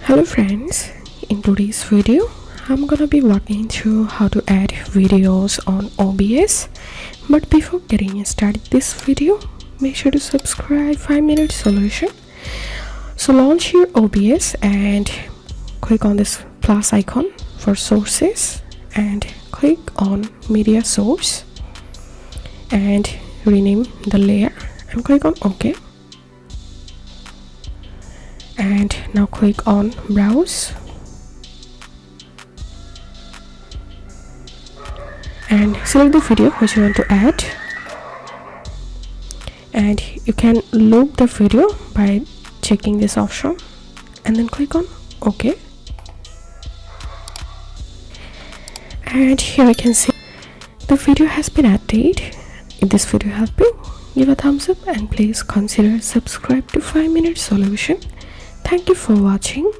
Hello friends, in today's video I'm gonna be walking through how to add videos on OBS. But before getting started this video, make sure to subscribe 5-minute solution. So launch your OBS and click on this plus icon for sources and click on media source and rename the layer and click on OK. And now click on browse and select the video which you want to add, and you can loop the video by checking this option and then click on OK. And here I can see the video has been added. If this video helped you, give a thumbs up and please consider subscribe to 5-minute solution. Thank you for watching.